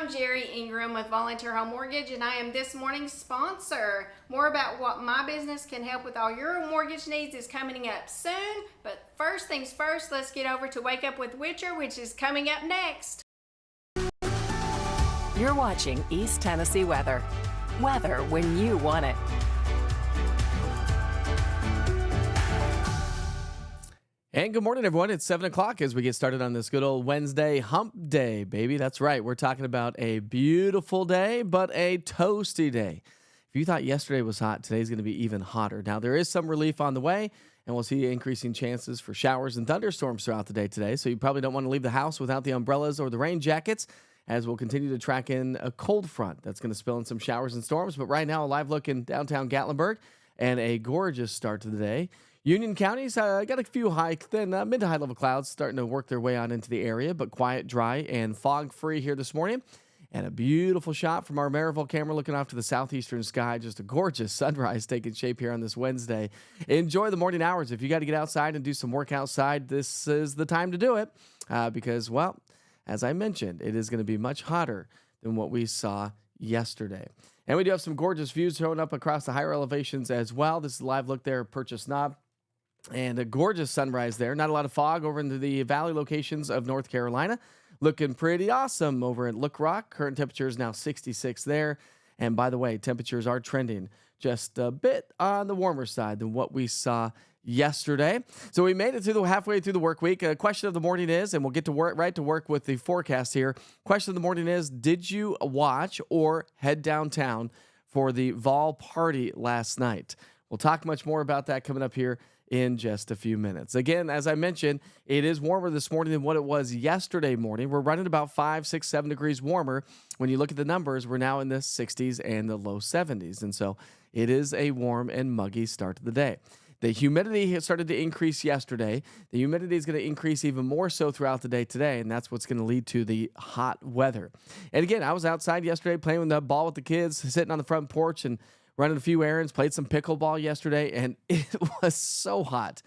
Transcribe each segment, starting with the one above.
I'm Jerry Ingram with Volunteer Home Mortgage, and I am this morning's sponsor. More about what my business can help with all your mortgage needs is coming up soon. But first things first, let's get over to Wake Up with Witcher, which is coming up next. You're watching East Tennessee weather. Weather when you want it. And good morning, everyone. It's 7 o'clock as we get started on this good old Wednesday hump day, baby. That's right. We're talking about a beautiful day, but a toasty day. If you thought yesterday was hot, today's going to be even hotter. Now, there is some relief on the way, and we'll see increasing chances for showers and thunderstorms throughout the day today. So you probably don't want to leave the house without the umbrellas or the rain jackets, as we'll continue to track in a cold front that's going to spill in some showers and storms. But right now, a live look in downtown Gatlinburg and a gorgeous start to the day. Union County's got a few mid to high level clouds starting to work their way on into the area, but quiet, dry, and fog-free here this morning. And a beautiful shot from our Maryville camera looking off to the southeastern sky. Just a gorgeous sunrise taking shape here on this Wednesday. Enjoy the morning hours. If you got to get outside and do some work outside, this is the time to do it because, well, as I mentioned, it is going to be much hotter than what we saw yesterday. And we do have some gorgeous views showing up across the higher elevations as well. This is a live look there at Purchase Knob. And a gorgeous sunrise there. Not a lot of fog over into the valley locations of North Carolina. Looking pretty awesome over at Look Rock. Current temperature is now 66 there. And by the way, temperatures are trending just a bit on the warmer side than what we saw yesterday. So we made it through halfway through the work week. Question of the morning is, and we'll get to work with the forecast here. Question of the morning is, did you watch or head downtown for the Vol party last night? We'll talk much more about that coming up here in just a few minutes. Again, as I mentioned, it is warmer this morning than what it was yesterday morning. We're running about 5, 6, 7 degrees warmer. When you look at the numbers, we're now in the 60s and the low 70s. And so it is a warm and muggy start to the day. The humidity has started to increase yesterday. The humidity is going to increase even more so throughout the day today, and that's what's going to lead to the hot weather. And again, I was outside yesterday playing with the ball with the kids, sitting on the front porch and running a few errands, played some pickleball yesterday, and it was so hot.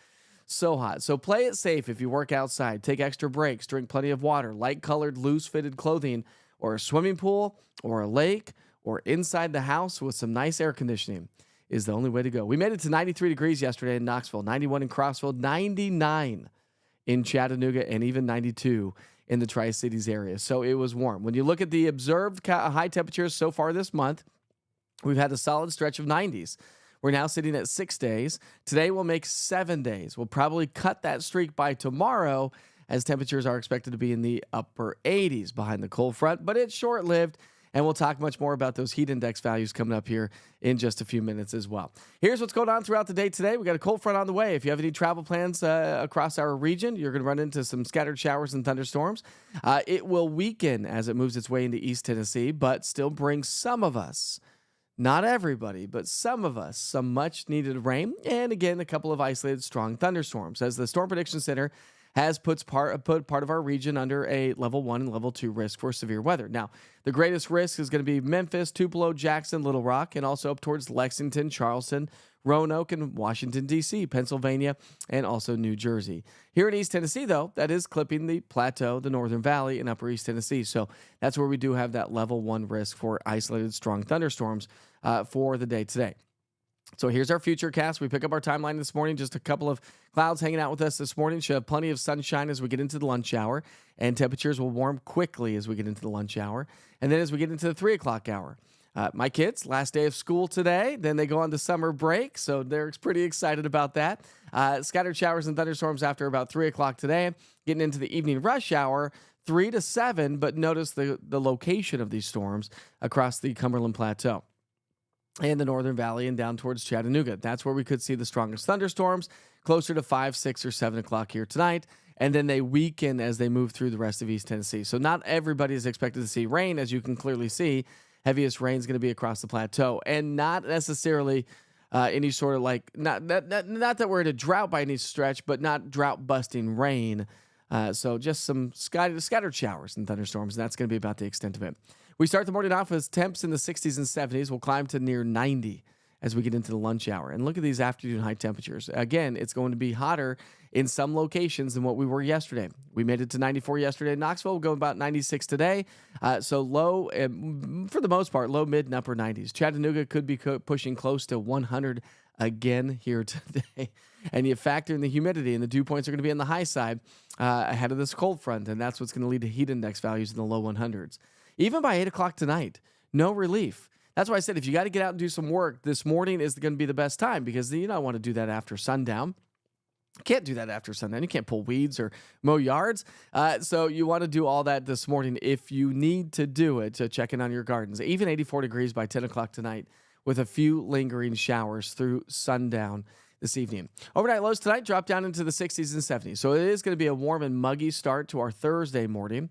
So hot. So play it safe if you work outside. Take extra breaks, drink plenty of water, light-colored, loose-fitted clothing, or a swimming pool, or a lake, or inside the house with some nice air conditioning is the only way to go. We made it to 93 degrees yesterday in Knoxville, 91 in Crossville, 99 in Chattanooga, and even 92 in the Tri-Cities area. So it was warm. When you look at the observed high temperatures so far this month, we've had a solid stretch of 90s. We're now sitting at 6 days. Today will make 7 days. We'll probably cut that streak by tomorrow as temperatures are expected to be in the upper 80s behind the cold front, but it's short-lived, and we'll talk much more about those heat index values coming up here in just a few minutes as well. Here's what's going on throughout the day today. We got a cold front on the way. If you have any travel plans across our region, you're going to run into some scattered showers and thunderstorms. It will weaken as it moves its way into East Tennessee, but still bring some of us, not everybody, but some of us, some much-needed rain, and again, a couple of isolated strong thunderstorms, as the Storm Prediction Center has put part of our region under a level 1 and level 2 risk for severe weather. Now, the greatest risk is going to be Memphis, Tupelo, Jackson, Little Rock, and also up towards Lexington, Charleston, Roanoke, and Washington, D.C., Pennsylvania, and also New Jersey. Here in East Tennessee, though, that is clipping the Plateau, the Northern Valley, and Upper East Tennessee. So that's where we do have that level 1 risk for isolated strong thunderstorms for the day today. So here's our future cast. We pick up our timeline this morning. Just a couple of clouds hanging out with us this morning. Should have plenty of sunshine as we get into the lunch hour, and temperatures will warm quickly as we get into the lunch hour. And then as we get into the 3 o'clock hour, my kids, last day of school today. Then they go on to summer break, so they're pretty excited about that. Scattered showers and thunderstorms after about 3 o'clock today. Getting into the evening rush hour, 3 to 7, but notice the location of these storms across the Cumberland Plateau and the Northern Valley and down towards Chattanooga. That's where we could see the strongest thunderstorms, closer to 5, 6, or 7 o'clock here tonight. And then they weaken as they move through the rest of East Tennessee. So not everybody is expected to see rain, as you can clearly see. Heaviest rain is going to be across the plateau, and not necessarily any sort of not that we're in a drought by any stretch, but not drought-busting rain. So just some scattered showers and thunderstorms, and that's going to be about the extent of it. We start the morning off with temps in the 60s and 70s. We'll climb to near 90 as we get into the lunch hour. And look at these afternoon high temperatures. Again, it's going to be hotter in some locations than what we were yesterday. We made it to 94 yesterday in Knoxville. We'll go about 96 today. So low, for the most part, low, mid, and upper 90s. Chattanooga could be pushing close to 100 again here today. And you factor in the humidity, and the dew points are going to be on the high side ahead of this cold front, and that's what's going to lead to heat index values in the low 100s. Even by 8 o'clock tonight, no relief. That's why I said if you got to get out and do some work, this morning is going to be the best time, because you don't want to do that after sundown. You can't do that after sundown. You can't pull weeds or mow yards. So you want to do all that this morning if you need to do it, to check in on your gardens. Even 84 degrees by 10 o'clock tonight with a few lingering showers through sundown this evening. Overnight lows tonight drop down into the 60s and 70s. So it is going to be a warm and muggy start to our Thursday morning.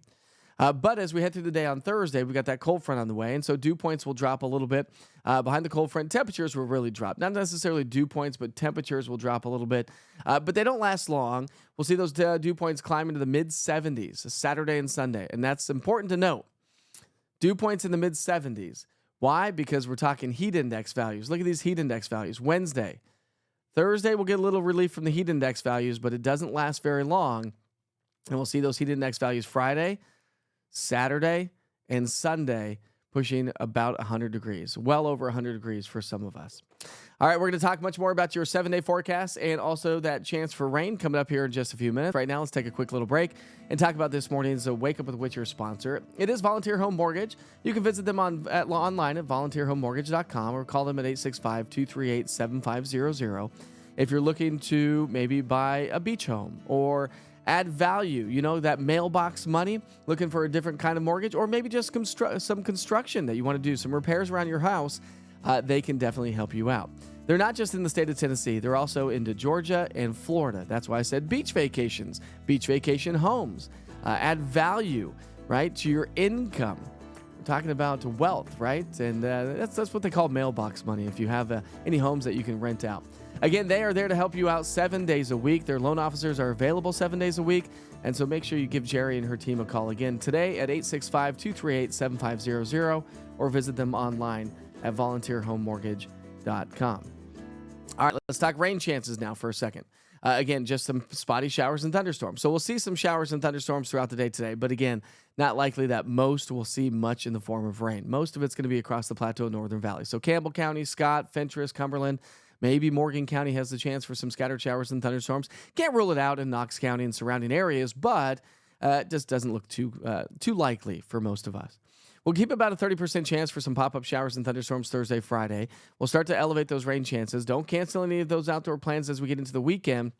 But as we head through the day on Thursday, we got that cold front on the way, and so dew points will drop a little bit. Behind the cold front, temperatures will really drop. Not necessarily dew points, but temperatures will drop a little bit. But they don't last long. We'll see those dew points climb into the mid-70s Saturday and Sunday, and that's important to note. Dew points in the mid-70s. Why? Because we're talking heat index values. Look at these heat index values. Wednesday. Thursday, we'll get a little relief from the heat index values, but it doesn't last very long. And we'll see those heat index values Friday, Saturday, and Sunday pushing about 100 degrees, well over 100 degrees for some of us. All right, we're going to talk much more about your 7-day forecast and also that chance for rain coming up here in just a few minutes. Right now, let's take a quick little break and talk about this morning's Wake Up with Witcher sponsor. It is Volunteer Home Mortgage. You can visit them online at volunteerhomemortgage.com or call them at 865-238-7500. If you're looking to maybe buy a beach home or add value, that mailbox money, looking for a different kind of mortgage, or maybe just some construction that you want to do, some repairs around your house, they can definitely help you out. They're not just in the state of Tennessee, they're also into Georgia and Florida. That's why I said beach vacations, beach vacation homes, add value, right, to your income. We're talking about wealth, right? And that's what they call mailbox money if you have any homes that you can rent out. Again, they are there to help you out 7 days a week. Their loan officers are available 7 days a week. And so make sure you give Jerry and her team a call again today at 865-238-7500 or visit them online at volunteerhomemortgage.com. All right, let's talk rain chances now for a second. Again, just some spotty showers and thunderstorms. So we'll see some showers and thunderstorms throughout the day today. But again, not likely that most will see much in the form of rain. Most of it's going to be across the Plateau and Northern Valley. So Campbell County, Scott, Fentress, Cumberland, maybe Morgan County has the chance for some scattered showers and thunderstorms. Can't rule it out in Knox County and surrounding areas, but it just doesn't look too likely for most of us. We'll keep about a 30% chance for some pop-up showers and thunderstorms Thursday, Friday. We'll start to elevate those rain chances. Don't cancel any of those outdoor plans as we get into the weekend,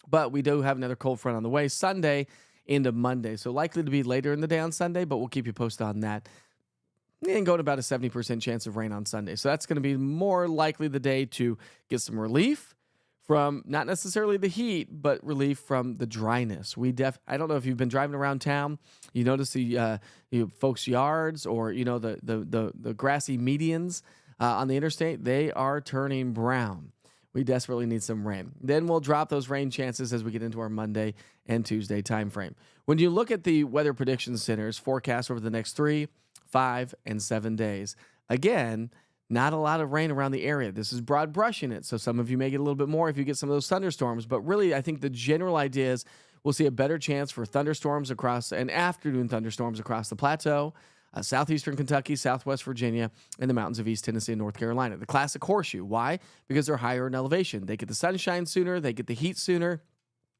but we do have another cold front on the way Sunday into Monday. So likely to be later in the day on Sunday, but we'll keep you posted on that. And going about a 70% chance of rain on Sunday. So that's going to be more likely the day to get some relief from not necessarily the heat, but relief from the dryness. I don't know if you've been driving around town, you notice the folks' yards or the grassy medians on the interstate, they are turning brown. We desperately need some rain. Then we'll drop those rain chances as we get into our Monday and Tuesday time frame. When you look at the Weather Prediction Center's forecast over the next 3, 5, and 7 days, again, not a lot of rain around the area. This is broad brushing it, so some of you may get a little bit more if you get some of those thunderstorms. But really, I think the general idea is we'll see a better chance for thunderstorms and afternoon thunderstorms across the Plateau, southeastern Kentucky, southwest Virginia, and the mountains of East Tennessee and North Carolina. The classic horseshoe. Why? Because they're higher in elevation. They get the sunshine sooner, they get the heat sooner,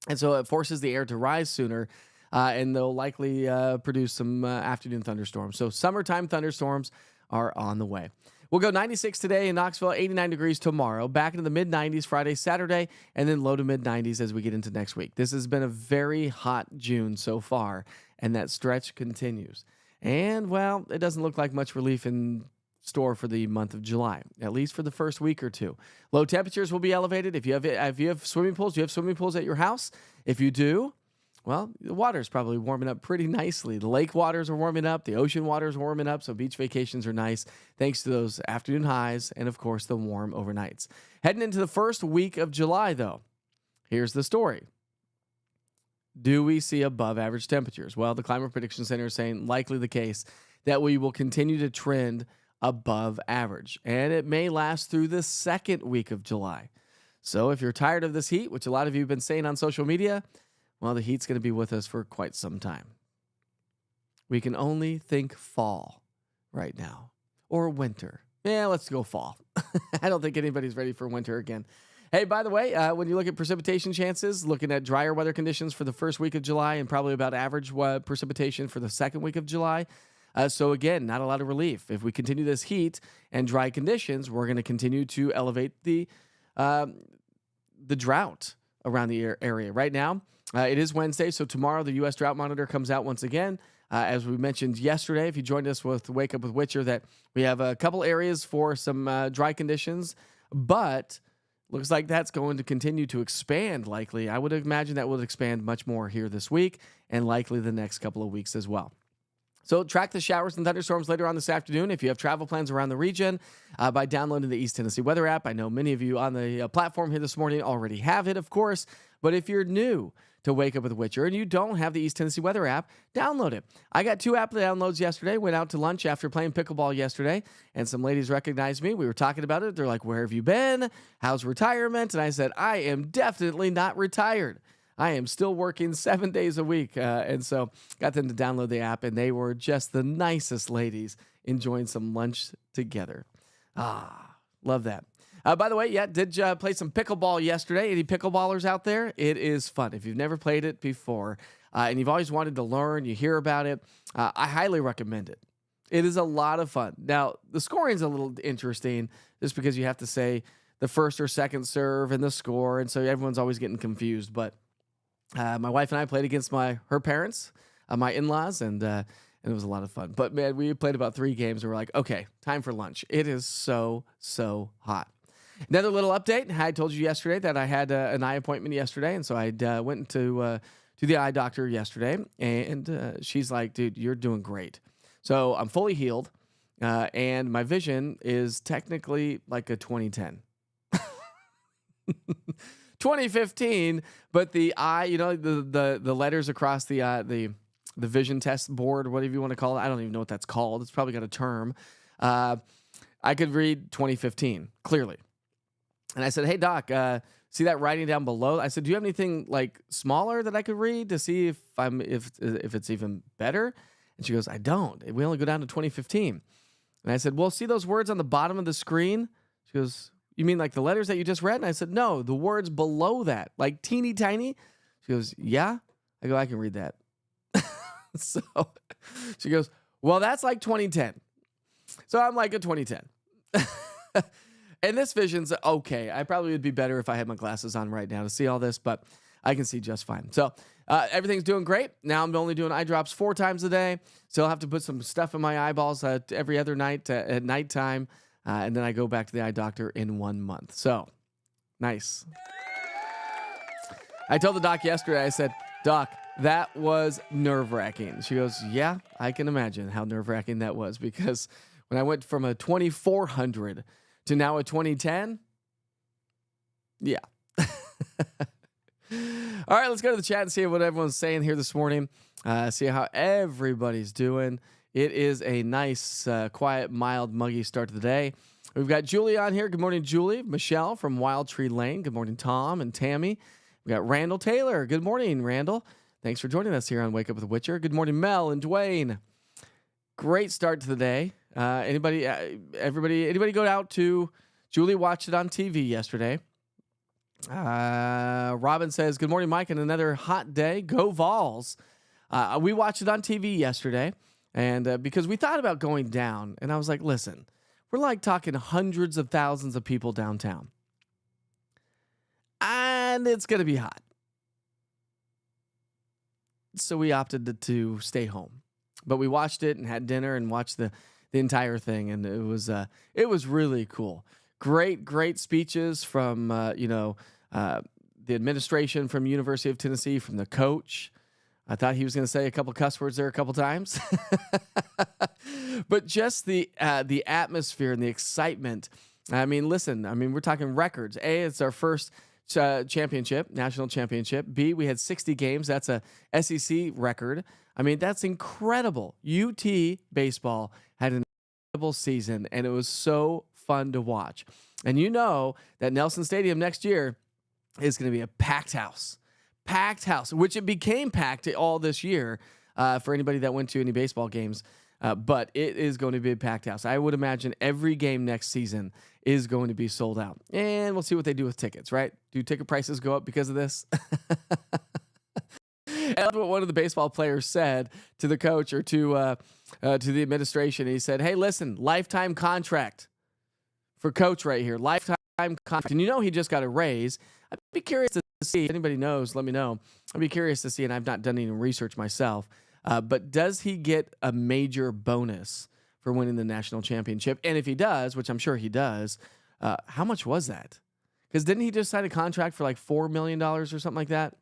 and so it forces the air to rise sooner. And they'll likely produce some afternoon thunderstorms. So summertime thunderstorms are on the way. We'll go 96 today in Knoxville, 89 degrees tomorrow, back into the mid-90s Friday, Saturday, and then low to mid-90s as we get into next week. This has been a very hot June so far, and that stretch continues. And, well, it doesn't look like much relief in store for the month of July, at least for the first week or two. Low temperatures will be elevated. If you have swimming pools, do you have swimming pools at your house? If you do, well, the water's probably warming up pretty nicely. The lake waters are warming up. The ocean waters are warming up. So beach vacations are nice thanks to those afternoon highs and, of course, the warm overnights. Heading into the first week of July, though, here's the story. Do we see above average temperatures? Well, the Climate Prediction Center is saying likely the case that we will continue to trend above average, and it may last through the second week of July. So if you're tired of this heat, which a lot of you have been saying on social media, well, the heat's going to be with us for quite some time. We can only think fall right now, or winter. Yeah, let's go fall. I don't think anybody's ready for winter again. Hey, by the way, when you look at precipitation chances, looking at drier weather conditions for the first week of July and probably about average precipitation for the second week of July. So again, not a lot of relief. If we continue this heat and dry conditions, we're going to continue to elevate the drought around the area. Right now, it is Wednesday, so tomorrow the U.S. Drought Monitor comes out once again. As we mentioned yesterday, if you joined us with Wake Up with Witcher, that we have a couple areas for some dry conditions, but looks like that's going to continue to expand likely. I would imagine that will expand much more here this week and likely the next couple of weeks as well. So track the showers and thunderstorms later on this afternoon if you have travel plans around the region by downloading the East Tennessee Weather app. I know many of you on the platform here this morning already have it, of course, but if you're new to Wake Up with Witcher and you don't have the East Tennessee Weather app, download it. I got 2 app downloads yesterday, went out to lunch after playing pickleball yesterday, and some ladies recognized me. We were talking about it. They're like, "Where have you been? How's retirement?" And I said, "I am definitely not retired. I am still working 7 days a week." And so got them to download the app, and they were just the nicest ladies enjoying some lunch together. Love that. By the way, did play some pickleball yesterday. Any pickleballers out there? It is fun. If you've never played it before and you've always wanted to learn, you hear about it, I highly recommend it. It is a lot of fun. Now, the scoring is a little interesting just because you have to say the first or second serve and the score, and so everyone's always getting confused. But my wife and I played against her parents, my in-laws, and it was a lot of fun. But, man, we played about 3 games, and we're like, okay, time for lunch. It is so hot. Another little update. I told you yesterday that I had an eye appointment yesterday, and so I went to the eye doctor yesterday, and she's like, "Dude, you're doing great." So I'm fully healed, and my vision is technically like a 2010. 2015, but the eye, the letters across the vision test board, whatever you want to call it, I don't even know what that's called. It's probably got a term. I could read 2015 clearly. And I said, "Hey, doc, see that writing down below?" I said, "Do you have anything like smaller that I could read to see if it's even better?" And she goes, "I don't. We only go down to 2015. And I said, "Well, see those words on the bottom of the screen?" She goes, "You mean like the letters that you just read?" And I said, "No, the words below that, like teeny tiny." She goes, "Yeah." I go, "I can read that." So she goes, "Well, that's like 2010. So I'm like a 2010. And this vision's okay. I probably would be better if I had my glasses on right now to see all this, but I can see just fine. So everything's doing great. Now I'm only doing eye drops 4 times a day. So I'll have to put some stuff in my eyeballs every other night at nighttime. And then I go back to the eye doctor in 1 month. So nice. I told the doc yesterday, I said, "Doc, that was nerve-wracking." She goes, "Yeah, I can imagine how nerve-wracking that was, because when I went from a 2400 to now a 2010, yeah." All right, let's go to the chat and see what everyone's saying here this morning. See how everybody's doing. It is a nice, quiet, mild, muggy start to the day. We've got Julie on here. Good morning, Julie. Michelle from Wild Tree Lane. Good morning, Tom and Tammy. We got Randall Taylor. Good morning, Randall. Thanks for joining us here on Wake Up with the Witcher. Good morning, Mel and Dwayne. Great start to the day. Anybody go out to Julie watched it on TV yesterday. Robin says, "Good morning, Mike, and another hot day. Go Vols." We watched it on TV yesterday, and because we thought about going down, and I was like, listen, we're like talking hundreds of thousands of people downtown, and it's going to be hot. So we opted to stay home. But we watched it and had dinner and watched the entire thing, and it was really cool. Great speeches from the administration from University of Tennessee, from the coach. I thought he was going to say a couple cuss words there a couple times, but just the atmosphere and the excitement. I mean, listen. I mean, we're talking records. A, it's our first championship, national championship. B, we had 60 games. That's a SEC record. I mean, that's incredible. UT baseball had an season, and it was so fun to watch. And you know that Nelson Stadium next year is going to be a packed house, which it became packed all this year for anybody that went to any baseball games. But it is going to be a packed house. I would imagine every game next season is going to be sold out. And we'll see what they do with tickets, right? Do ticket prices go up because of this? That's what one of the baseball players said to the coach or to the administration. He said, "Hey, listen, lifetime contract for coach right here. Lifetime contract." And he just got a raise. I'd be curious to see. If anybody knows, let me know. I'd be curious to see, and I've not done any research myself, but does he get a major bonus for winning the national championship? And if he does, which I'm sure he does, how much was that? Because didn't he just sign a contract for like $4 million or something like that?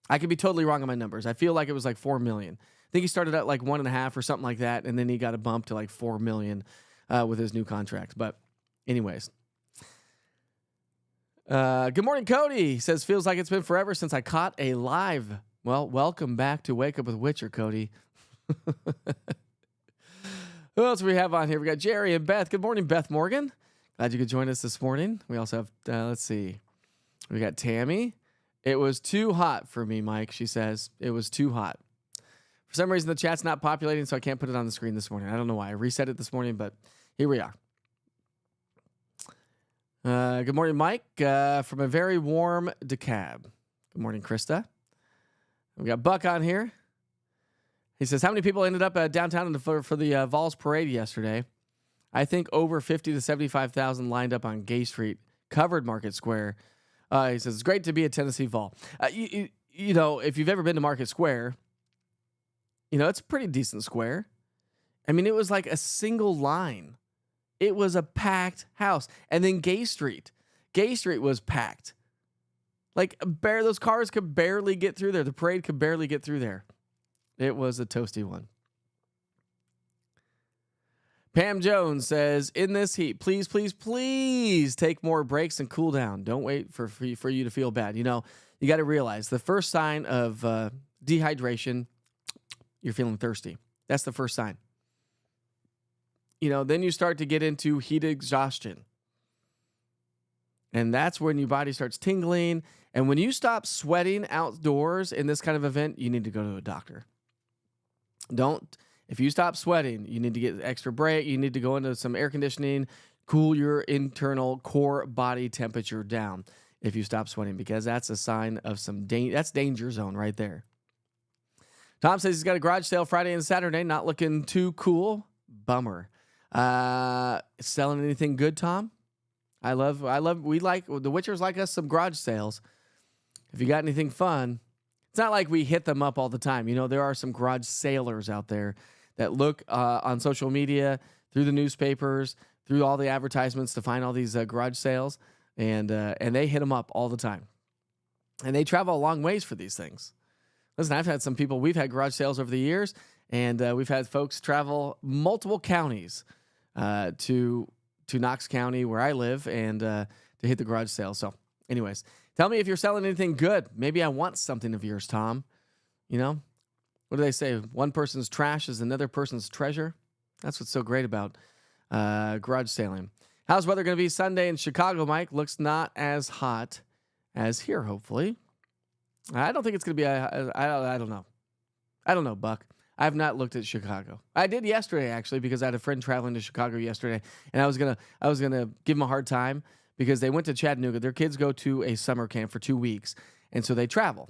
I could be totally wrong on my numbers. I feel like it was like $4 million. I think he started at like 1.5 or something like that, and then he got a bump to like $4 million with his new contract. But anyways. Good morning, Cody. He says, feels like it's been forever since I caught a live. Well, welcome back to Wake Up with Witcher, Cody. Who else do we have on here? We got Jerry and Beth. Good morning, Beth Morgan. Glad you could join us this morning. We also have, let's see. We got Tammy. It was too hot for me, Mike, she says. It was too hot. For some reason, the chat's not populating, so I can't put it on the screen this morning. I don't know why. I reset it this morning, but here we are. Good morning, Mike, from a very warm DeKalb. Good morning, Krista. We got Buck on here. He says, how many people ended up downtown for the Vols parade yesterday? I think over 50 to 75,000 lined up on Gay Street, covered Market Square. He says, it's great to be a Tennessee Vol. You know, if you've ever been to Market Square, it's a pretty decent square. I mean, it was like a single line. It was a packed house. And then Gay Street was packed. Like, those cars could barely get through there. The parade could barely get through there. It was a toasty one. Pam Jones says, in this heat, please, please, please take more breaks and cool down. Don't wait for you to feel bad. You got to realize the first sign of dehydration, you're feeling thirsty. That's the first sign. Then you start to get into heat exhaustion. And that's when your body starts tingling. And when you stop sweating outdoors in this kind of event, you need to go to a doctor. If you stop sweating, you need to get extra break. You need to go into some air conditioning, cool your internal core body temperature down if you stop sweating, because that's a sign of that's danger zone right there. Tom says he's got a garage sale Friday and Saturday. Not looking too cool. Bummer. Selling anything good, Tom? We like the Witchers like us some garage sales. If you got anything fun, it's not like we hit them up all the time. There are some garage sailors out there that look on social media, through the newspapers, through all the advertisements to find all these garage sales, and they hit them up all the time. And they travel a long ways for these things. Listen, I've had some people, we've had garage sales over the years, and we've had folks travel multiple counties to Knox County, where I live, and to hit the garage sale. So anyways, tell me if you're selling anything good. Maybe I want something of yours, Tom. What do they say? One person's trash is another person's treasure. That's what's so great about garage sailing. How's weather going to be Sunday in Chicago, Mike? Looks not as hot as here, hopefully. I don't think it's going to be. I don't know. I don't know, Buck. I have not looked at Chicago. I did yesterday, actually, because I had a friend traveling to Chicago yesterday, and I was gonna give them a hard time because they went to Chattanooga. Their kids go to a summer camp for 2 weeks, and so they travel.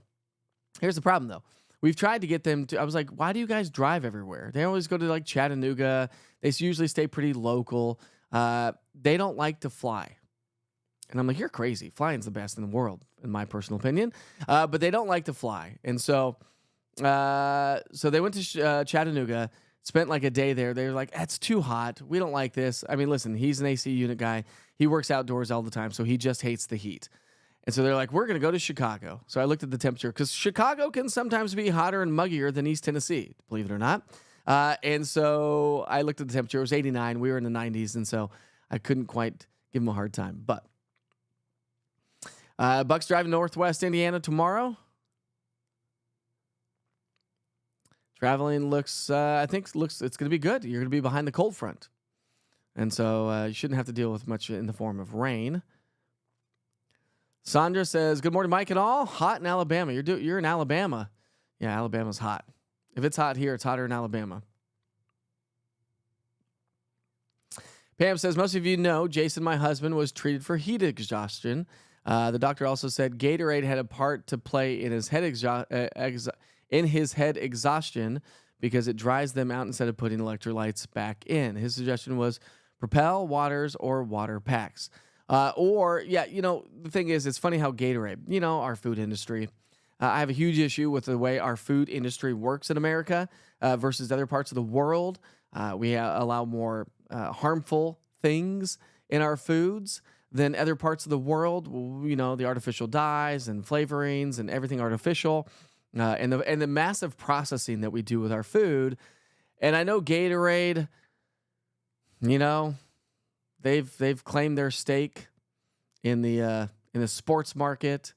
Here's the problem, though. We've tried to get them to. I was like, why do you guys drive everywhere? They always go to like Chattanooga. They usually stay pretty local. They don't like to fly. And I'm like, you're crazy. Flying's the best in the world, in my personal opinion. But they don't like to fly. And so they went to Chattanooga, spent like a day there. They were like, it's too hot. We don't like this. I mean, listen, he's an AC unit guy. He works outdoors all the time, so he just hates the heat. And so they're like, we're going to go to Chicago. So I looked at the temperature, because Chicago can sometimes be hotter and muggier than East Tennessee, believe it or not. And so I looked at the temperature. It was 89. We were in the 90s, and so I couldn't quite give him a hard time. But Buck's driving Northwest Indiana tomorrow. Traveling looks it's going to be good. You're going to be behind the cold front. And so you shouldn't have to deal with much in the form of rain. Sandra says, good morning, Mike and all. Hot in Alabama. You're in Alabama. Yeah, Alabama's hot. If it's hot here, it's hotter in Alabama. Pam says, most of you know Jason, my husband, was treated for heat exhaustion. The doctor also said Gatorade had a part to play in his head exhaustion because it dries them out instead of putting electrolytes back in. His suggestion was Propel, Waters, or water packs. The thing is, it's funny how Gatorade, our food industry, I have a huge issue with the way our food industry works in America versus other parts of the world. We allow more harmful things in our foods than other parts of the world. The artificial dyes and flavorings and everything artificial, and the massive processing that we do with our food. And I know Gatorade, they've claimed their stake in the sports market,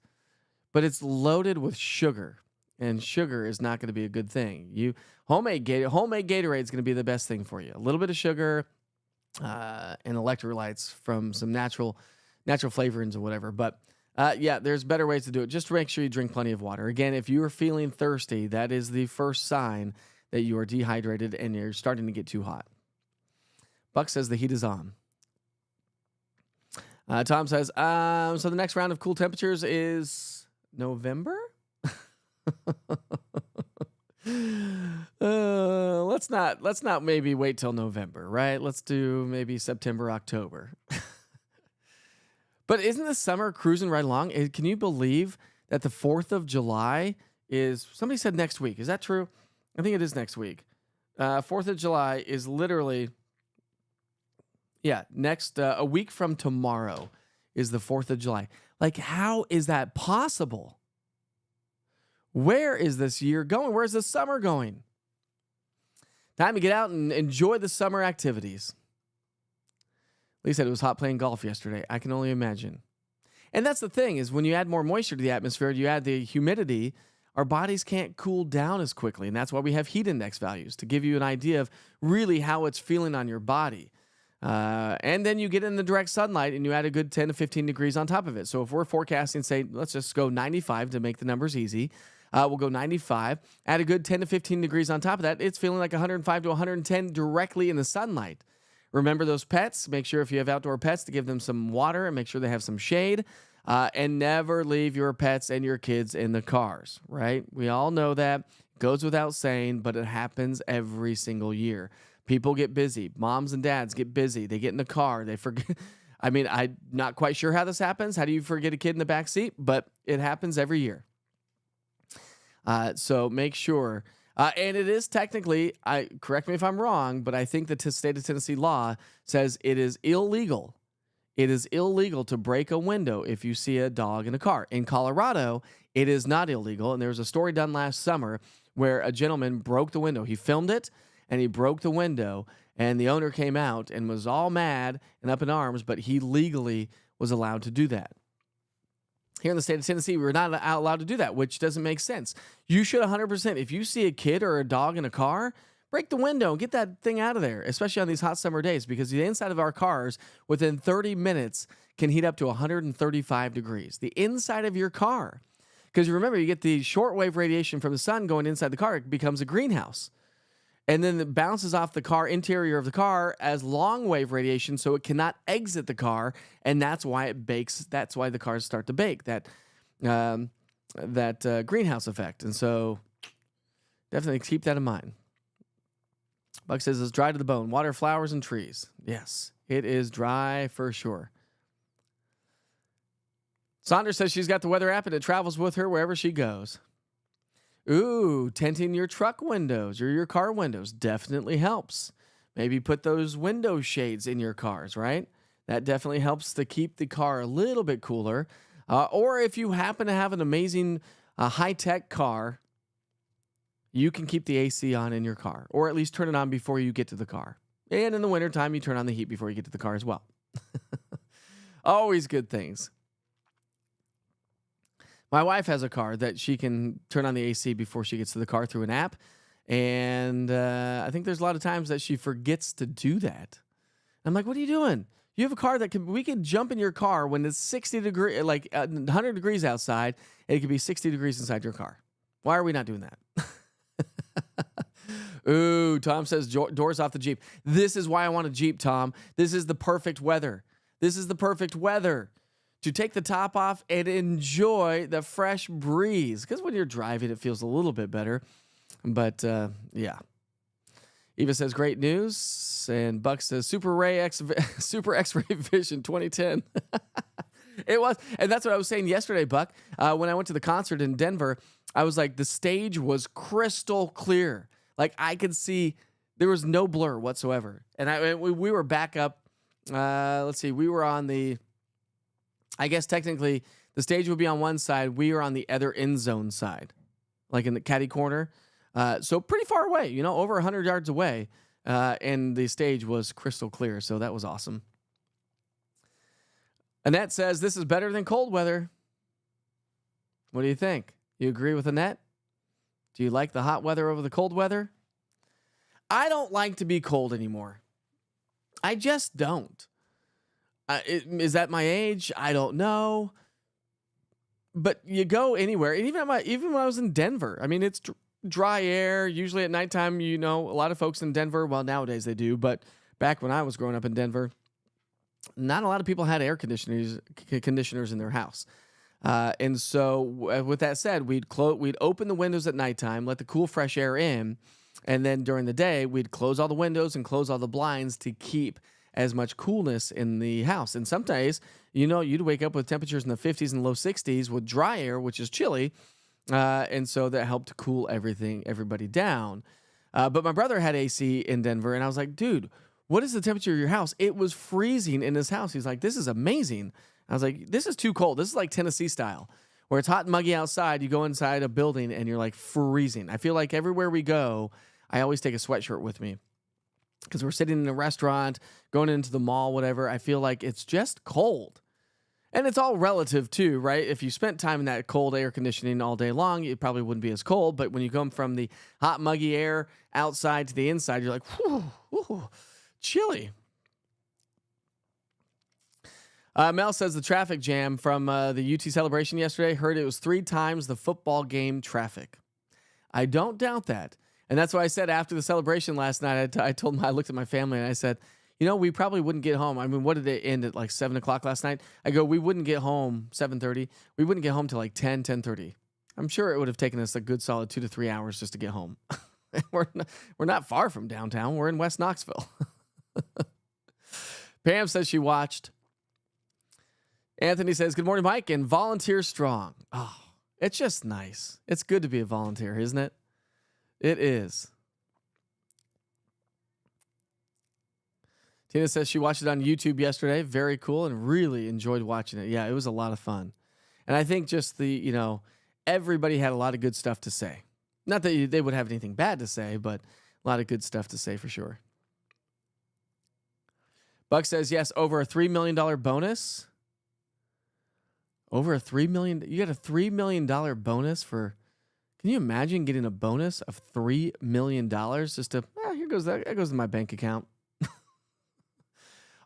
but it's loaded with sugar, and sugar is not going to be a good thing. Homemade Gatorade is going to be the best thing for you. A little bit of sugar and electrolytes from some natural flavorings or whatever. But there's better ways to do it. Just make sure you drink plenty of water. Again, if you are feeling thirsty, that is the first sign that you are dehydrated and you're starting to get too hot. Buck says the heat is on. Tom says, so the next round of cool temperatures is November? Let's not maybe wait till November, right? Let's do maybe September, October. But isn't the summer cruising right along? Can you believe that the 4th of July is, somebody said next week. Is that true? I think it is next week. 4th of July is literally, a week from tomorrow is the 4th of July. Like, how is that possible? Where is this year going? Where's the summer going? Time to get out and enjoy the summer activities. Lee said it was hot playing golf yesterday. I can only imagine. And that's the thing, is when you add more moisture to the atmosphere, you add the humidity, our bodies can't cool down as quickly. And that's why we have heat index values, to give you an idea of really how it's feeling on your body. And then you get in the direct sunlight and you add a good 10 to 15 degrees on top of it. So if we're forecasting, say, let's just go 95 to make the numbers easy. We'll go 95, add a good 10 to 15 degrees on top of that. It's feeling like 105 to 110 directly in the sunlight. Remember those pets. Make sure if you have outdoor pets to give them some water and make sure they have some shade. And never leave your pets and your kids in the cars, right? We all know that. Goes without saying, but it happens every single year. People get busy. Moms and dads get busy. They get in the car. They forget. I mean, I'm not quite sure how this happens. How do you forget a kid in the back seat? But it happens every year. So make sure. And it is technically, correct me if I'm wrong, but I think the state of Tennessee law says it is illegal. It is illegal to break a window if you see a dog in a car. In Colorado, it is not illegal. And there was a story done last summer where a gentleman broke the window. He filmed it, and he broke the window, and the owner came out and was all mad and up in arms, but he legally was allowed to do that. Here in the state of Tennessee, we're not allowed to do that, which doesn't make sense. You should 100%. If you see a kid or a dog in a car, break the window and get that thing out of there, especially on these hot summer days, because the inside of our cars within 30 minutes can heat up to 135 degrees. The inside of your car. Because you remember, you get the shortwave radiation from the sun going inside the car, it becomes a greenhouse. And then it bounces off the car interior of the car as long wave radiation, so it cannot exit the car, and that's why it bakes. That's why the cars start to bake, that greenhouse effect. And so definitely keep that in mind. Buck says it's dry to the bone. Water, flowers, and trees. Yes, it is dry for sure. Saunders says she's got the weather app and it travels with her wherever she goes. Ooh, tinting your truck windows or your car windows definitely helps. Maybe put those window shades in your cars, right? That definitely helps to keep the car a little bit cooler. Or if you happen to have an amazing high-tech car, you can keep the AC on in your car, or at least turn it on before you get to the car. And in the wintertime, you turn on the heat before you get to the car as well. Always good things. My wife has a car that she can turn on the AC before she gets to the car through an app. And I think there's a lot of times that she forgets to do that. I'm like, what are you doing? You have a car we can jump in your car when it's 60 degrees, like 100 degrees outside, and it could be 60 degrees inside your car. Why are we not doing that? Ooh, Tom says doors off the Jeep. This is why I want a Jeep, Tom. This is the perfect weather. This is the perfect weather to take the top off and enjoy the fresh breeze. Because when you're driving, it feels a little bit better. But yeah. Eva says, great news. And Buck says, Super X-ray Vision 2010. It was. And that's what I was saying yesterday, Buck. When I went to the concert in Denver, I was like, the stage was crystal clear. Like, I could see there was no blur whatsoever. And we were back up. Let's see. We were on I guess technically the stage would be on one side. We were on the other end zone side, like in the caddy corner. So pretty far away, over 100 yards away. And the stage was crystal clear. So that was awesome. Annette says, this is better than cold weather. What do you think? You agree with Annette? Do you like the hot weather over the cold weather? I don't like to be cold anymore. I just don't. Is that my age? I don't know. But you go anywhere, and even when I was in Denver, I mean, it's dry air. Usually at nighttime, a lot of folks in Denver, well, nowadays they do, but back when I was growing up in Denver, not a lot of people had air conditioners in their house. And so with that said, we'd open the windows at nighttime, let the cool, fresh air in. And then during the day, we'd close all the windows and close all the blinds to keep as much coolness in the house. And some days, you'd wake up with temperatures in the 50s and low 60s with dry air, which is chilly. And so that helped to cool everybody down. But my brother had AC in Denver, and I was like, dude, what is the temperature of your house? It was freezing in his house. He's like, this is amazing. I was like, this is too cold. This is like Tennessee style, where it's hot and muggy outside. You go inside a building and you're like freezing. I feel like everywhere we go, I always take a sweatshirt with me because we're sitting in a restaurant, going into the mall, whatever. I feel like it's just cold. And it's all relative too, right? If you spent time in that cold air conditioning all day long, it probably wouldn't be as cold. But when you come from the hot, muggy air outside to the inside, you're like, whew, chilly. Mel says the traffic jam from the UT celebration yesterday, heard it was 3 times the football game traffic. I don't doubt that. And that's why I said after the celebration last night, I looked at my family and I said, we probably wouldn't get home. I mean, what did it end at, like 7 o'clock last night? I go, we wouldn't get home 7:30. We wouldn't get home till like 10:30. I'm sure it would have taken us a good solid 2 to 3 hours just to get home. We're not far from downtown. We're in West Knoxville. Pam says she watched. Anthony says, good morning, Mike, and volunteer strong. Oh, it's just nice. It's good to be a volunteer, isn't it? It is. Tina says she watched it on YouTube yesterday. Very cool and really enjoyed watching it. Yeah, it was a lot of fun. And I think just everybody had a lot of good stuff to say. Not that they would have anything bad to say, but a lot of good stuff to say for sure. Buck says, yes, over a $3 million bonus. Over a $3 million. You got a $3 million bonus for, can you imagine getting a bonus of $3 million just to, here goes that goes to my bank account.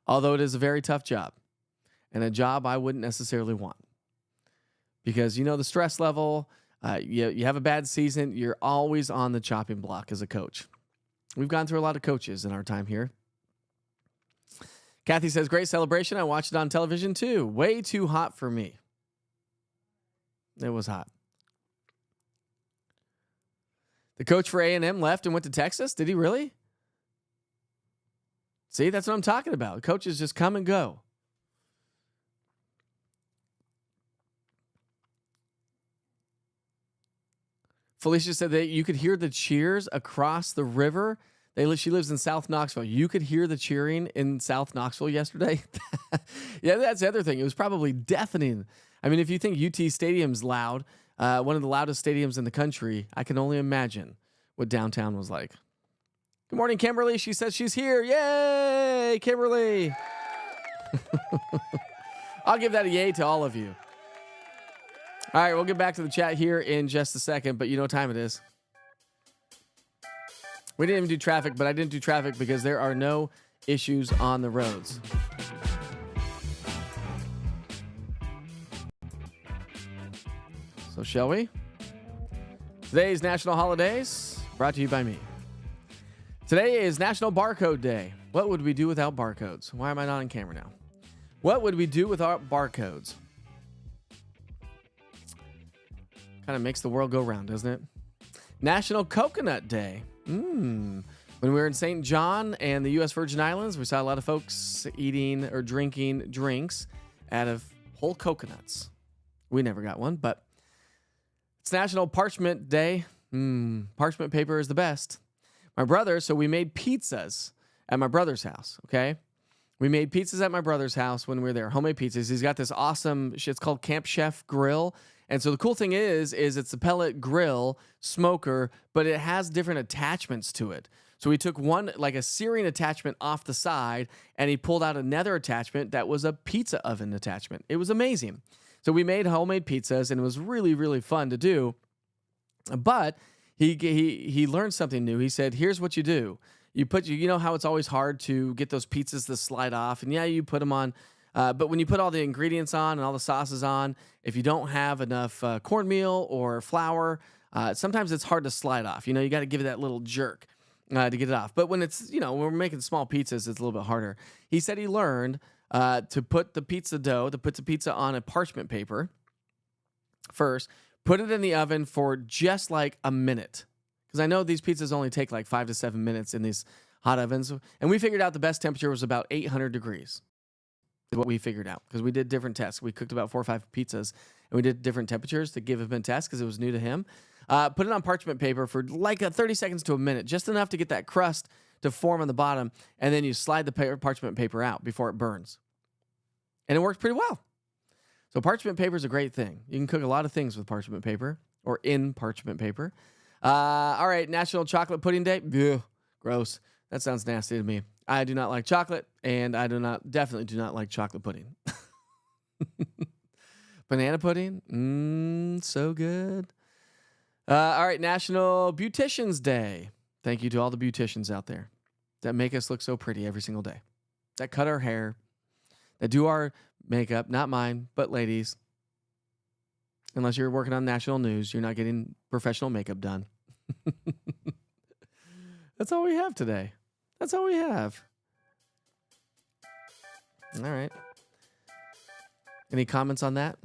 Although it is a very tough job and a job I wouldn't necessarily want because, the stress level, you have a bad season. You're always on the chopping block as a coach. We've gone through a lot of coaches in our time here. Kathy says, great celebration. I watched it on television too. Way too hot for me. It was hot. The coach for A&M left and went to Texas. Did he really? See, that's what I'm talking about. Coaches just come and go. Felicia said that you could hear the cheers across the river. She lives in South Knoxville. You could hear the cheering in South Knoxville yesterday. Yeah, that's the other thing. It was probably deafening. I mean, if you think UT Stadium's loud, one of the loudest stadiums in the country, I can only imagine what downtown was like. Good morning, Kimberly. She says she's here. Yay, Kimberly. I'll give that a yay to all of you. All right, we'll get back to the chat here in just a second, but you know what time it is. We didn't even do traffic, but I didn't do traffic because there are no issues on the roads. So shall we? Today's national holidays brought to you by me. Today is National Barcode Day. What would we do without barcodes? Why am I not on camera now? What would we do without barcodes? Kind of makes the world go round, doesn't it? National Coconut Day. When we were in St. John and the U.S. Virgin Islands, we saw a lot of folks eating or drinking drinks out of whole coconuts. We never got one, but it's National Parchment Day. Parchment paper is the best. My brother, so we made pizzas at my brother's house, okay? We made pizzas at my brother's house when we were there, homemade pizzas. He's got this awesome, it's called Camp Chef Grill. And so the cool thing is it's a pellet grill smoker, but it has different attachments to it. So he took one, like a searing attachment off the side, and he pulled out another attachment that was a pizza oven attachment. It was amazing. So we made homemade pizzas, and it was really, really fun to do. But he learned something new. He said, here's what you do. You know how it's always hard to get those pizzas to slide off, and yeah, you put them on. But when you put all the ingredients on and all the sauces on, if you don't have enough cornmeal or flour, sometimes it's hard to slide off. You got to give it that little jerk to get it off. But when it's, when we're making small pizzas, it's a little bit harder. He said he learned to put the pizza dough, to put the pizza on a parchment paper first, put it in the oven for just like a minute. Because I know these pizzas only take like 5 to 7 minutes in these hot ovens. And we figured out the best temperature was about 800 degrees. What we figured out, because we did different tests. We cooked about 4 or 5 pizzas, and we did different temperatures to give him a test because it was new to him. Put it on parchment paper for like 30 seconds to a minute, just enough to get that crust to form on the bottom, and then you slide the parchment paper out before it burns. And it works pretty well. So parchment paper is a great thing. You can cook a lot of things with parchment paper or in parchment paper. All right, National Chocolate Pudding Day. Ugh, gross. That sounds nasty to me. I do not like chocolate, and I definitely do not like chocolate pudding. Banana pudding, so good. All right, National Beauticians Day. Thank you to all the beauticians out there that make us look so pretty every single day, that cut our hair, that do our makeup, not mine, but ladies. Unless you're working on national news, you're not getting professional makeup done. That's all we have today. That's all we have. All right. Any comments on that?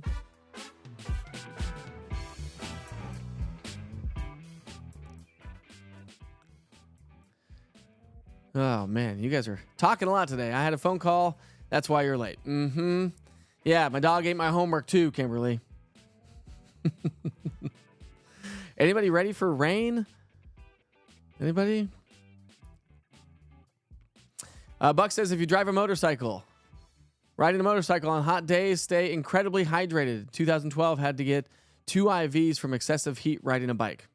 Oh, man. You guys are talking a lot today. I had a phone call. That's why you're late. Yeah, my dog ate my homework too, Kimberly. Anybody ready for rain? Anybody? Buck says if you drive a motorcycle, riding a motorcycle on hot days, stay incredibly hydrated. 2012 had to get 2 IVs from excessive heat riding a bike.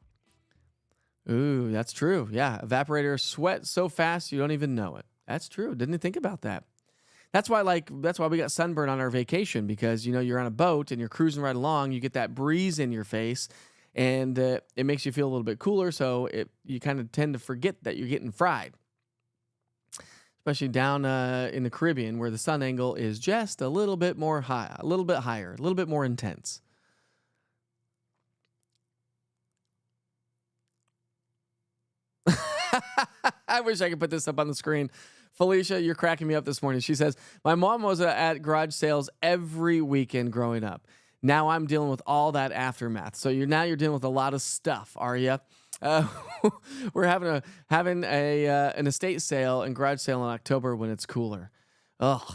Ooh, that's true. Yeah, evaporator sweat so fast you don't even know it. That's true. Didn't think about that. That's why we got sunburn on our vacation, because you're on a boat and you're cruising right along. You get that breeze in your face, and it makes you feel a little bit cooler. So you kind of tend to forget that you're getting fried, especially down in the Caribbean, where the sun angle is just a little bit more high, a little bit higher, a little bit more intense. I wish I could put this up on the screen. Felicia, you're cracking me up this morning. She says, my mom was at garage sales every weekend growing up. Now I'm dealing with all that aftermath. So you're dealing with a lot of stuff, are you? We're having an estate sale and garage sale in October when it's cooler. Ugh.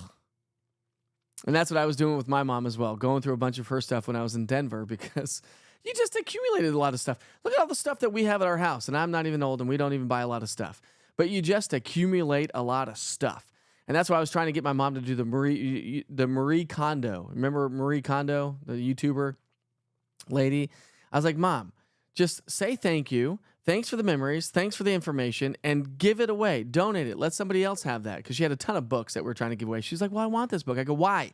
And that's what I was doing with my mom as well, going through a bunch of her stuff when I was in Denver, because you just accumulated a lot of stuff. Look at all the stuff that we have at our house, and I'm not even old, and we don't even buy a lot of stuff. But you just accumulate a lot of stuff. And that's why I was trying to get my mom to do the Marie Kondo. Remember Marie Kondo, the YouTuber lady? I was like, Mom, just say thank you. Thanks for the memories. Thanks for the information. And give it away. Donate it. Let somebody else have that. Because she had a ton of books that we're trying to give away. She's like, well, I want this book. I go, why?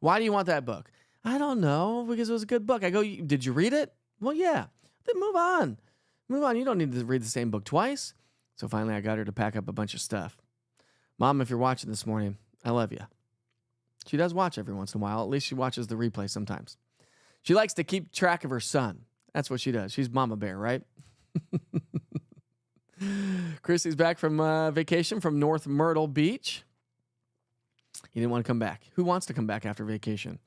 Why do you want that book? I don't know. Because it was a good book. I go, did you read it? Well, yeah. Then move on. Move on. You don't need to read the same book twice. So finally, I got her to pack up a bunch of stuff. Mom, if you're watching this morning, I love you. She does watch every once in a while. At least she watches the replay sometimes. She likes to keep track of her son. That's what she does. She's Mama Bear, right? Christy's back from vacation from North Myrtle Beach. He didn't want to come back. Who wants to come back after vacation?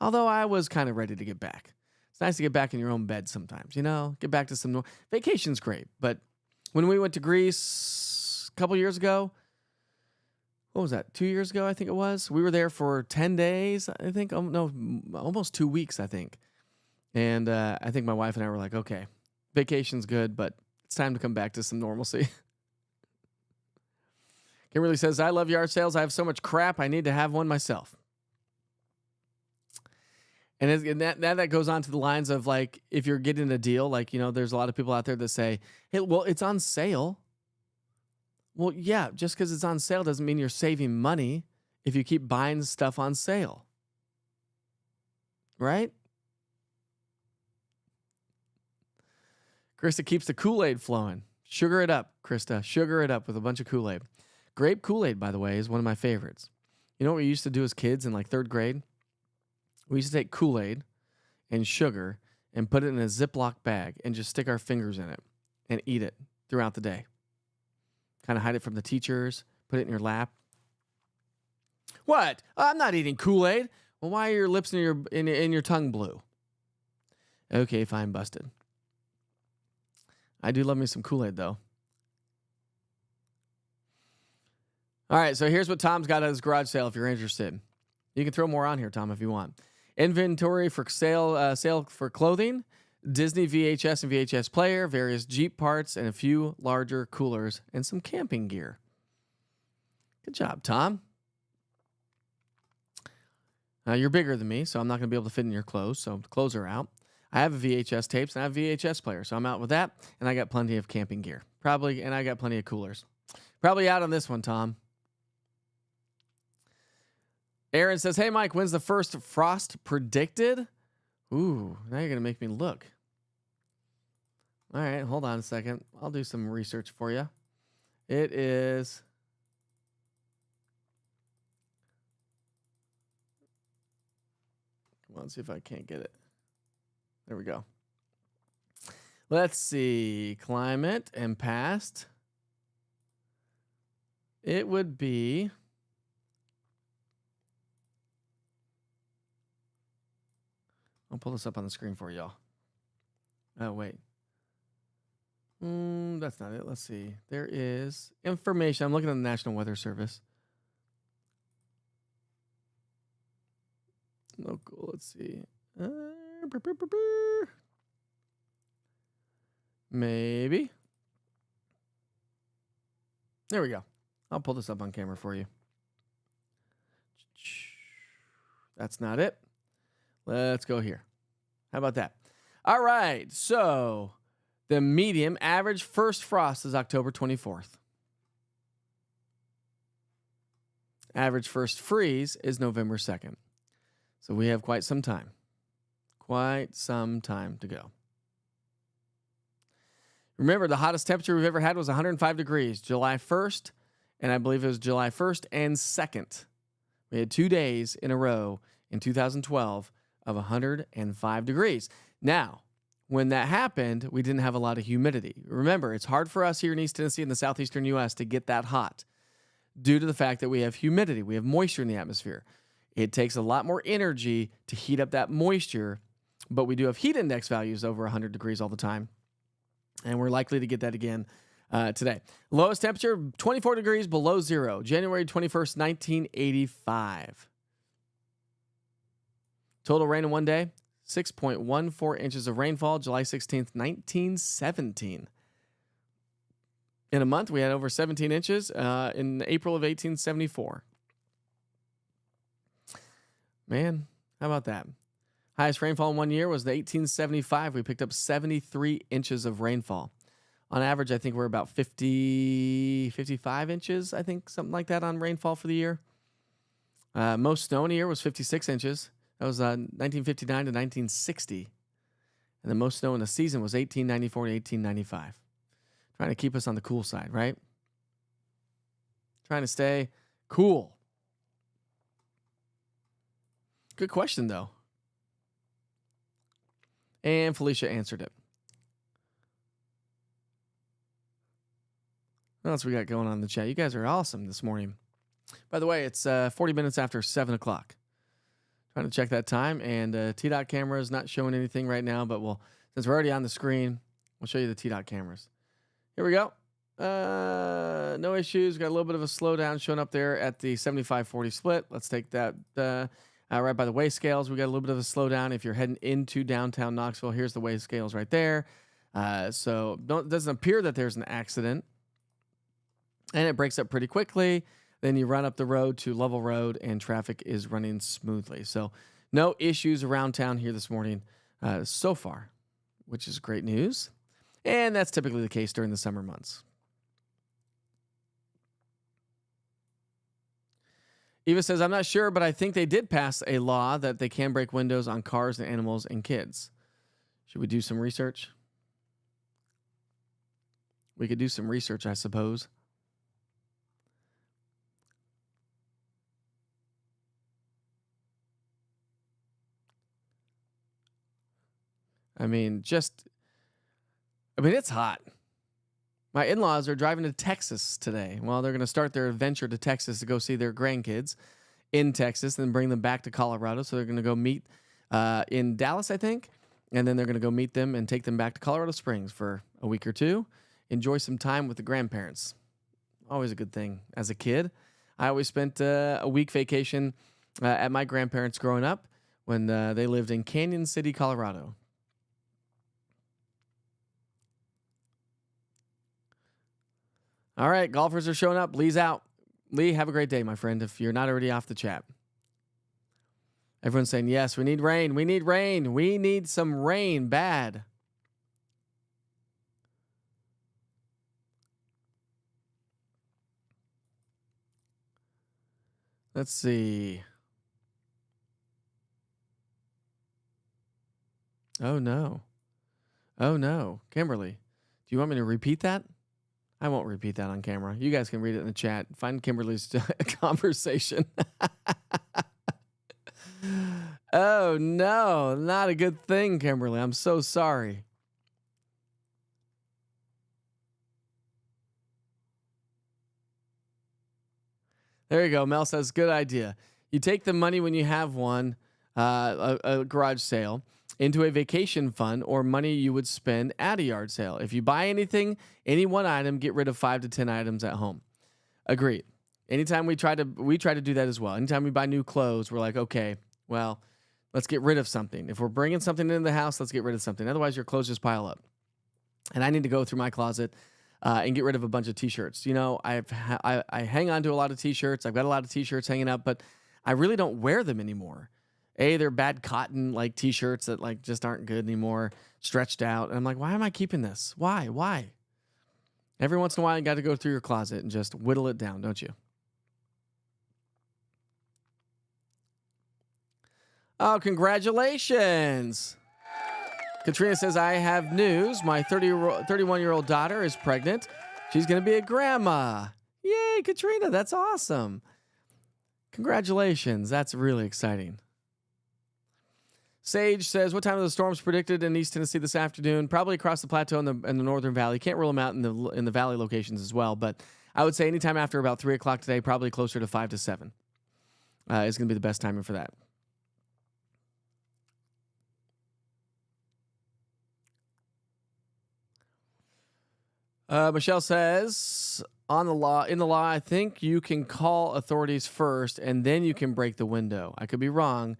Although I was kind of ready to get back. It's nice to get back in your own bed sometimes, get back to some vacation's great. But when we went to Greece a couple years ago, what was that? 2 years ago, I think it was. We were there for 10 days, I think. No, almost 2 weeks, I think. And I think my wife and I were like, okay, vacation's good, but it's time to come back to some normalcy. Kimberly says, I love yard sales. I have so much crap. I need to have one myself. And that goes on to the lines of, like, if you're getting a deal, like, there's a lot of people out there that say, hey, well, it's on sale. Well, yeah, just because it's on sale doesn't mean you're saving money if you keep buying stuff on sale. Right? Krista keeps the Kool-Aid flowing. Sugar it up, Krista. Sugar it up with a bunch of Kool-Aid. Grape Kool-Aid, by the way, is one of my favorites. You know what we used to do as kids in, like, 3rd grade? We used to take Kool-Aid and sugar and put it in a Ziploc bag and just stick our fingers in it and eat it throughout the day. Kind of hide it from the teachers, put it in your lap. What? I'm not eating Kool-Aid. Well, why are your lips and your tongue blue? Okay, fine, busted. I do love me some Kool-Aid, though. All right, so here's what Tom's got at his garage sale if you're interested. You can throw more on here, Tom, if you want. Inventory for sale for clothing, Disney VHS and VHS player, various Jeep parts, and a few larger coolers and some camping gear. Good job, Tom. You're bigger than me, so I'm not going to be able to fit in your clothes, so the clothes are out. I have a VHS tapes and I have a VHS player, so I'm out with that, and I got plenty of camping gear. And I got plenty of coolers. Probably out on this one, Tom. Aaron says, hey, Mike, when's the first frost predicted? Ooh, now you're going to make me look. All right, hold on a second. I'll do some research for you. It is... Come on, see if I can't get it. There we go. Let's see. Climate and past. It would be... I'll pull this up on the screen for y'all. Oh, wait. That's not it. Let's see. There is information. I'm looking at the National Weather Service. Oh, cool. Let's see. Maybe. There we go. I'll pull this up on camera for you. That's not it. Let's go here. How about that? All right. So the medium average first frost is October 24th. Average first freeze is November 2nd. So we have quite some time. Quite some time to go. Remember, the hottest temperature we've ever had was 105 degrees, July 1st, and I believe it was July 1st and 2nd. We had 2 days in a row in 2012 of 105 degrees. Now, when that happened, we didn't have a lot of humidity. Remember, it's hard for us here in East Tennessee and the southeastern U.S. to get that hot due to the fact that we have humidity. We have moisture in the atmosphere. It takes a lot more energy to heat up that moisture, but we do have heat index values over 100 degrees all the time, and we're likely to get that again today. Lowest temperature, 24 degrees below zero, January 21st, 1985. Total rain in one day, 6.14 inches of rainfall, July 16th, 1917. In a month, we had over 17 inches in April of 1874. Man, how about that? Highest rainfall in 1 year was the 1875. We picked up 73 inches of rainfall. On average, I think we're about 55 inches, I think, something like that on rainfall for the year. Most snow in a year was 56 inches. That was 1959 to 1960. And the most snow in the season was 1894 to 1895. Trying to keep us on the cool side, right? Trying to stay cool. Good question, though. And Felicia answered it. What else we got going on in the chat? You guys are awesome this morning. By the way, it's 40 minutes after 7 o'clock. Trying to check that time, and T-Dot camera is not showing anything right now, but since we're already on the screen, we'll show you the T-Dot cameras. Here we go. No issues. Got a little bit of a slowdown showing up there at the 75-40 split. Let's take that right by the weigh scales. We got a little bit of a slowdown if you're heading into downtown Knoxville. Here's the weigh scales right there. So it doesn't appear that there's an accident, and it breaks up pretty quickly. Then you run up the road to Level Road, and traffic is running smoothly. So no issues around town here this morning so far, which is great news. And that's typically the case during the summer months. Eva says, I'm not sure, but I think they did pass a law that they can break windows on cars and animals and kids. Should we do some research? We could do some research, I suppose. It's hot. My in-laws are driving to Texas today. Well, they're going to start their adventure to Texas to go see their grandkids in Texas and bring them back to Colorado. So they're going to go meet in Dallas, I think. And then they're going to go meet them and take them back to Colorado Springs for a week or two. Enjoy some time with the grandparents. Always a good thing. As a kid, I always spent a week vacation at my grandparents growing up when they lived in Canyon City, Colorado. All right, golfers are showing up. Lee's out. Lee, have a great day, my friend, if you're not already off the chat. Everyone's saying, yes, we need rain. We need rain. We need some rain bad. Let's see. Oh, no. Oh, no. Kimberly, do you want me to repeat that? I won't repeat that on camera. You guys can read it in the chat. Find Kimberly's conversation. Oh, no. Not a good thing, Kimberly. I'm so sorry. There you go. Mel says, good idea. You take the money when you have one, a garage sale, into a vacation fund or money you would spend at a yard sale. If you buy anything, any one item, get rid of 5 to 10 items at home. Agreed. Anytime we try to do that as well. Anytime we buy new clothes, we're like, okay, well, let's get rid of something. If we're bringing something into the house, let's get rid of something. Otherwise, your clothes just pile up. And I need to go through my closet and get rid of a bunch of T-shirts. You know, I hang on to a lot of T-shirts. I've got a lot of T-shirts hanging up, but I really don't wear them anymore. They're bad cotton like T-shirts that like just aren't good anymore, stretched out. And I'm like, why am I keeping this? Why? Every once in a while, you got to go through your closet and just whittle it down, don't you? Oh, congratulations. Katrina says, I have news. My 31-year-old daughter is pregnant. She's going to be a grandma. Yay, Katrina. That's awesome. Congratulations. That's really exciting. Sage says, what time are the storms predicted in East Tennessee this afternoon? Probably across the plateau in the Northern Valley. Can't rule them out in the valley locations as well, but I would say anytime after about 3 o'clock today, probably closer to 5 to 7 is going to be the best timing for that. Michelle says, in the law, I think you can call authorities first and then you can break the window. I could be wrong,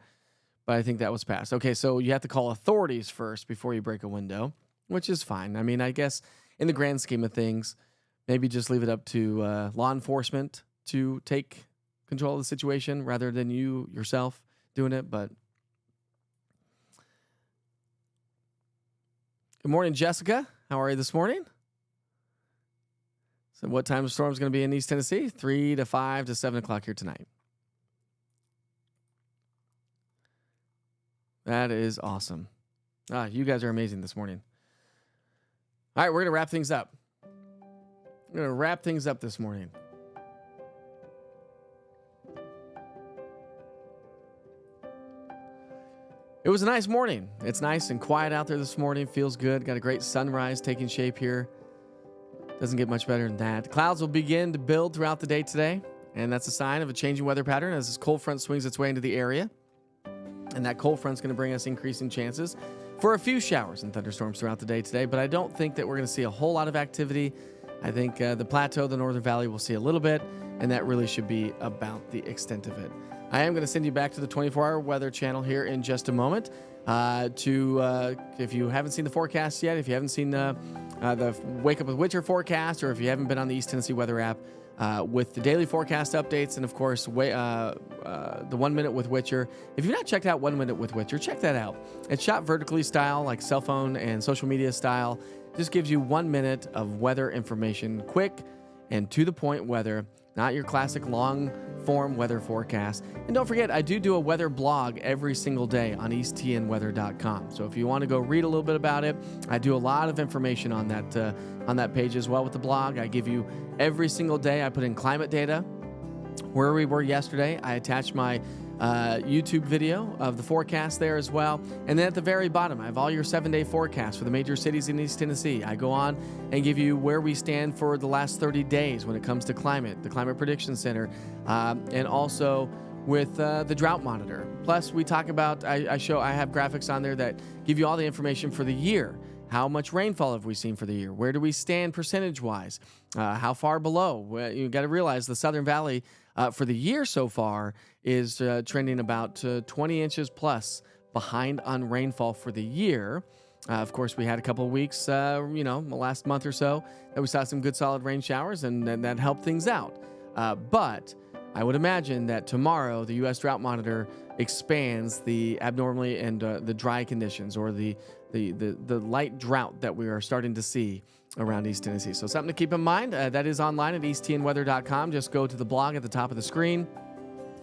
but I think that was passed. Okay, so you have to call authorities first before you break a window, which is fine. I mean, I guess in the grand scheme of things, maybe just leave it up to law enforcement to take control of the situation rather than you yourself doing it. But good morning, Jessica. How are you this morning? So what time the storm is going to be in East Tennessee? 3 to 5 to 7 o'clock here tonight. That is awesome. You guys are amazing this morning. All right, we're going to wrap things up. We're going to wrap things up this morning. It was a nice morning. It's nice and quiet out there this morning. Feels good. Got a great sunrise taking shape here. Doesn't get much better than that. Clouds will begin to build throughout the day today, and that's a sign of a changing weather pattern as this cold front swings its way into the area. And that cold front's going to bring us increasing chances for a few showers and thunderstorms throughout the day today, but I don't think that we're going to see a whole lot of activity. I think the plateau, the Northern Valley, will see a little bit, and that really should be about the extent of it. I am going to send you back to the 24-hour weather channel here in just a moment. If you haven't seen the forecast yet, if you haven't seen the Wake Up with Witcher forecast, or if you haven't been on the East Tennessee Weather app with the daily forecast updates, and of course, the 1 Minute with Witcher. If you've not checked out 1 Minute with Witcher, check that out. It's shot vertically style, like cell phone and social media style. Just gives you 1 minute of weather information, quick and to the point weather, not your classic long form weather forecast. And don't forget, I do a weather blog every single day on easttnweather.com. So if you want to go read a little bit about it, I do a lot of information on that page as well with the blog. I give you every single day. I put in climate data, where we were yesterday. I attach my YouTube video of the forecast there as well. And then at the very bottom, I have all your 7-day forecasts for the major cities in East Tennessee. I go on and give you where we stand for the last 30 days when it comes to climate, the Climate Prediction Center, and also with the drought monitor. Plus, we talk about, I have graphics on there that give you all the information for the year. How much rainfall have we seen for the year? Where do we stand percentage-wise? How far below? Well, you got to realize the Southern Valley for the year so far is trending about 20 inches plus behind on rainfall for the year. Of course, we had a couple of weeks, the last month or so, that we saw some good solid rain showers, and that helped things out. But I would imagine that tomorrow the U.S. Drought Monitor expands the abnormally and the dry conditions, or the light drought that we are starting to see around East Tennessee. So something to keep in mind. That is online at easttnweather.com. Just go to the blog at the top of the screen.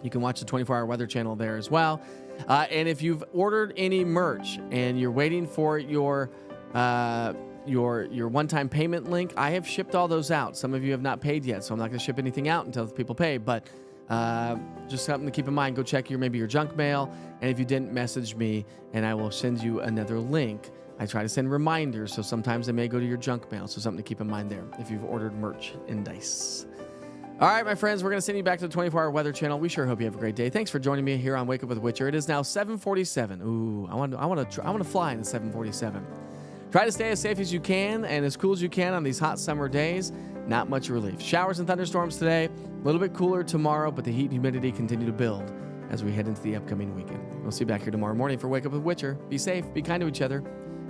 You can watch the 24-hour weather channel there as well. And if you've ordered any merch and you're waiting for your one-time payment link, I have shipped all those out. Some of you have not paid yet, so I'm not going to ship anything out until people pay. But just something to keep in mind. Go check maybe your junk mail, and if you didn't, message me, and I will send you another link. I try to send reminders, so sometimes they may go to your junk mail. So something to keep in mind there if you've ordered merchandise. All right, my friends, we're going to send you back to the 24-hour weather channel. We sure hope you have a great day. Thanks for joining me here on Wake Up with Witcher. It is now 7:47. Ooh, I want to fly in the 747. Try to stay as safe as you can and as cool as you can on these hot summer days. Not much relief. Showers and thunderstorms today. A little bit cooler tomorrow, but the heat and humidity continue to build as we head into the upcoming weekend. We'll see you back here tomorrow morning for Wake Up with Witcher. Be safe, be kind to each other,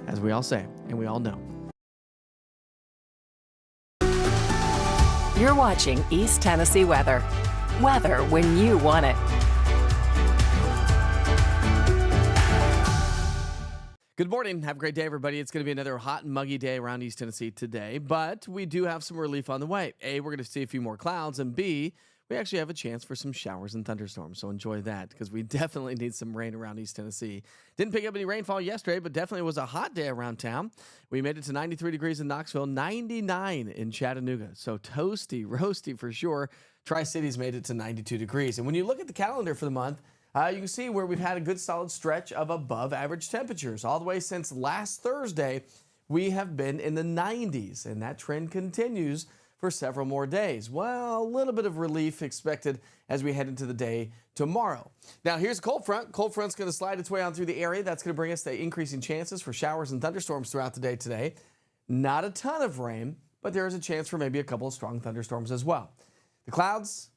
as we all say, and we all know. You're watching East Tennessee Weather. Weather when you want it. Good morning. Have a great day, everybody. It's going to be another hot and muggy day around East Tennessee today, but we do have some relief on the way. A, we're going to see a few more clouds, and B, we actually have a chance for some showers and thunderstorms, so enjoy that because we definitely need some rain around East Tennessee. Didn't pick up any rainfall yesterday, but definitely was a hot day around town. We made it to 93 degrees in Knoxville, 99 in Chattanooga, so toasty, roasty for sure. Tri-Cities made it to 92 degrees, and when you look at the calendar for the month, you can see where we've had a good solid stretch of above average temperatures. All the way since last Thursday, we have been in the 90s, and that trend continues for several more days. Well, a little bit of relief expected as we head into the day tomorrow. Now, here's a cold front. Cold front's going to slide its way on through the area. That's going to bring us the increasing chances for showers and thunderstorms throughout the day today. Not a ton of rain, but there is a chance for maybe a couple of strong thunderstorms as well. The clouds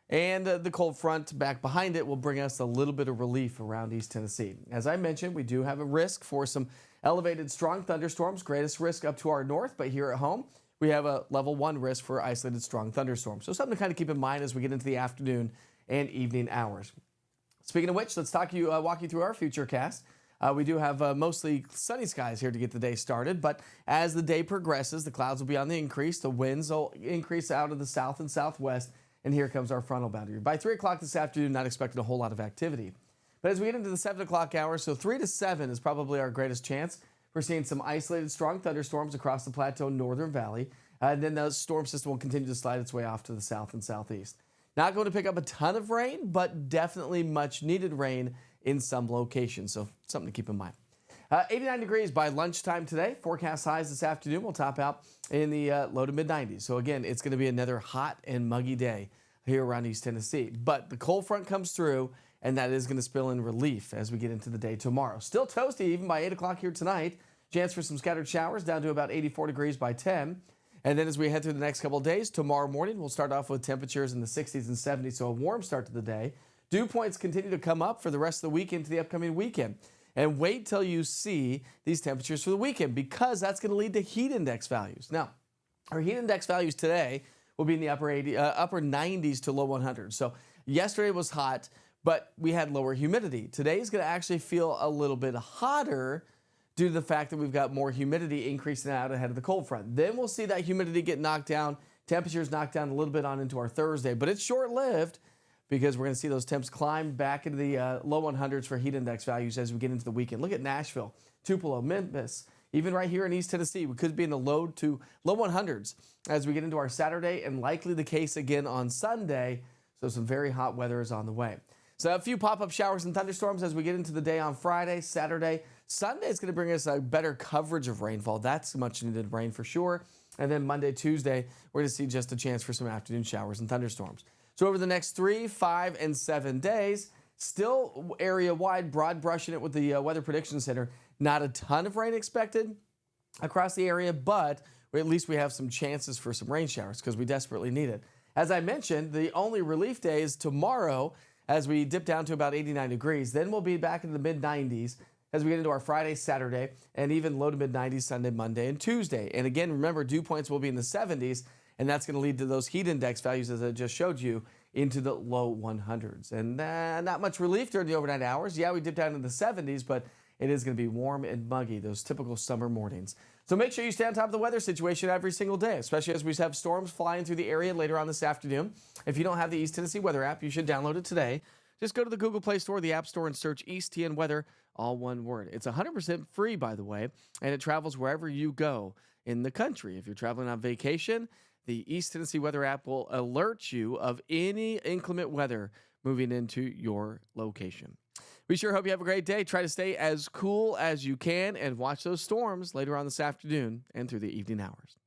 and the cold front back behind it will bring us a little bit of relief around East Tennessee. As I mentioned, we do have a risk for some elevated strong thunderstorms, greatest risk up to our north, but here at home, we have a level 1 risk for isolated strong thunderstorms. So something to kind of keep in mind as we get into the afternoon and evening hours. Speaking of which, let's walk you through our future cast. We do have mostly sunny skies here to get the day started, but as the day progresses, the clouds will be on the increase. The winds will increase out of the south and southwest, and here comes our frontal boundary. By 3 o'clock this afternoon, not expecting a whole lot of activity. But as we get into the 7 o'clock hour, so 3 to 7 is probably our greatest chance. We're seeing some isolated strong thunderstorms across the plateau Northern Valley. And then the storm system will continue to slide its way off to the south and southeast. Not going to pick up a ton of rain, but definitely much needed rain in some locations. So something to keep in mind. 89 degrees by lunchtime today. Forecast highs this afternoon will top out in the low to mid 90s. So again, it's going to be another hot and muggy day here around East Tennessee. But the cold front comes through, and that is going to spill in relief as we get into the day tomorrow. Still toasty even by 8 o'clock here tonight. Chance for some scattered showers down to about 84 degrees by 10. And then as we head through the next couple of days, tomorrow morning we'll start off with temperatures in the 60s and 70s, so a warm start to the day. Dew points continue to come up for the rest of the week into the upcoming weekend. And wait till you see these temperatures for the weekend, because that's going to lead to heat index values. Now, our heat index values today will be in the upper 90s to low 100s. So yesterday was hot, but we had lower humidity. Today is going to actually feel a little bit hotter due to the fact that we've got more humidity increasing out ahead of the cold front. Then we'll see that humidity get knocked down, temperatures knocked down a little bit on into our Thursday, but it's short-lived, because we're going to see those temps climb back into the low 100s for heat index values as we get into the weekend. Look at Nashville, Tupelo, Memphis, even right here in East Tennessee. We could be in the low 100s as we get into our Saturday, and likely the case again on Sunday. So some very hot weather is on the way. So a few pop-up showers and thunderstorms as we get into the day on Friday, Saturday. Sunday is going to bring us a better coverage of rainfall. That's much needed rain for sure. And then Monday, Tuesday, we're going to see just a chance for some afternoon showers and thunderstorms. So over the next 3, 5, and 7 days, still area-wide, broad brushing it with the Weather Prediction Center. Not a ton of rain expected across the area, but at least we have some chances for some rain showers because we desperately need it. As I mentioned, the only relief day is tomorrow as we dip down to about 89 degrees. Then we'll be back in the mid-90s as we get into our Friday, Saturday, and even low to mid-90s Sunday, Monday, and Tuesday. And again, remember, dew points will be in the 70s, and that's going to lead to those heat index values, as I just showed you, into the low 100s. And not much relief during the overnight hours. Yeah, we dip down to the 70s, but it is going to be warm and muggy, those typical summer mornings. So make sure you stay on top of the weather situation every single day, especially as we have storms flying through the area later on this afternoon. If you don't have the East Tennessee Weather app, you should download it today. Just go to the Google Play Store, the App Store, and search East TN Weather, all one word. It's 100% free, by the way, and it travels wherever you go in the country. If you're traveling on vacation, the East Tennessee Weather app will alert you of any inclement weather moving into your location. We sure hope you have a great day. Try to stay as cool as you can and watch those storms later on this afternoon and through the evening hours.